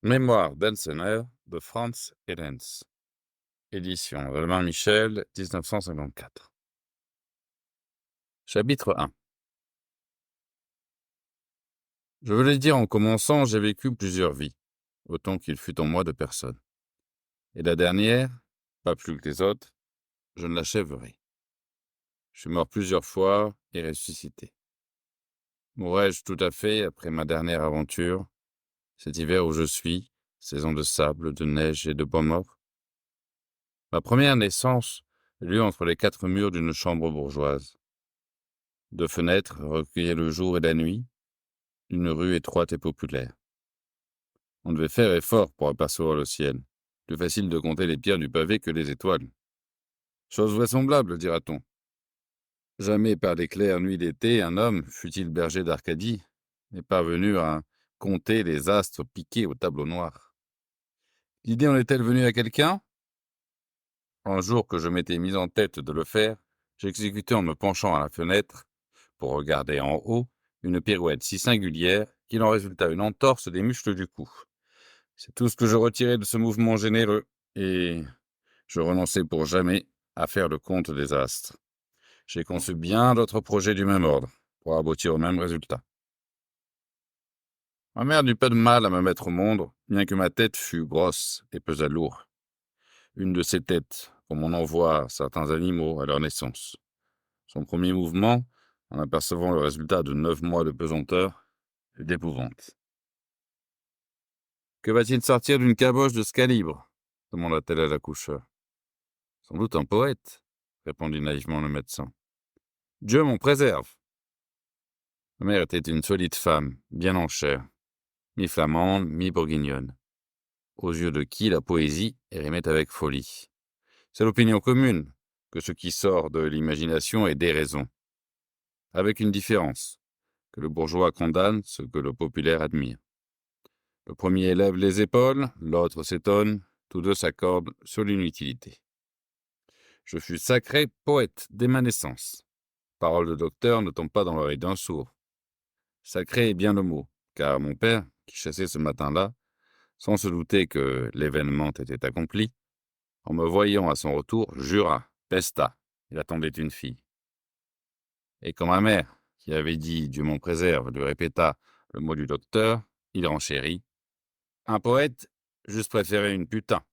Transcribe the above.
Mémoires d'Elseneur de Franz Hellens. Édition Albin Michel, 1954. Chapitre 1. Je veux le dire en commençant, j'ai vécu plusieurs vies, autant qu'il fut en moi de personnes. Et la dernière, pas plus que les autres, je ne l'achèverai. Je suis mort plusieurs fois et ressuscité. Mourrai-je tout à fait après ma dernière aventure, cet hiver où je suis, saison de sable, de neige et de bois mort? Ma première naissance eut lieu entre les quatre murs d'une chambre bourgeoise. Deux fenêtres recueillaient le jour et la nuit, une rue étroite et populaire. On devait faire effort pour apercevoir le ciel. Plus facile de compter les pierres du pavé que les étoiles. Chose vraisemblable, dira-t-on. Jamais par les claires nuits d'été, un homme, fût-il berger d'Arcadie, n'est parvenu à compter les astres piqués au tableau noir. L'idée en est-elle venue à quelqu'un? Un jour que je m'étais mis en tête de le faire, j'exécutai en me penchant à la fenêtre, pour regarder en haut, une pirouette si singulière qu'il en résulta une entorse des muscles du cou. C'est tout ce que je retirai de ce mouvement généreux, et je renonçai pour jamais à faire le compte des astres. J'ai conçu bien d'autres projets du même ordre, pour aboutir au même résultat. Ma mère n'eut pas de mal à me mettre au monde, bien que ma tête fût grosse et pesât lourd. Une de ces têtes, comme on en voit certains animaux à leur naissance. Son premier mouvement, en apercevant le résultat de 9 mois de pesanteur, fut d'épouvante. « Que va-t-il sortir d'une caboche de ce calibre ?» demanda-t-elle à l'accoucheur. « Sans doute un poète, » répondit naïvement le médecin. « Dieu m'en préserve !» Ma mère était une solide femme, bien en chair, mi-flamande, mi-bourguignonne, aux yeux de qui la poésie rimait avec folie. C'est l'opinion commune que ce qui sort de l'imagination est déraison, avec une différence, que le bourgeois condamne ce que le populaire admire. Le premier élève les épaules, l'autre s'étonne, tous deux s'accordent sur l'inutilité. Je fus sacré poète dès ma naissance. Parole de docteur ne tombe pas dans l'oreille d'un sourd. Sacré est bien le mot, car mon père, qui chassait ce matin-là, sans se douter que l'événement était accompli, en me voyant à son retour, jura, pesta, il attendait une fille. Et quand ma mère, qui avait dit « Dieu m'en préserve », lui répéta le mot du docteur, il renchérit. Un poète, j'eusse préféré une putain.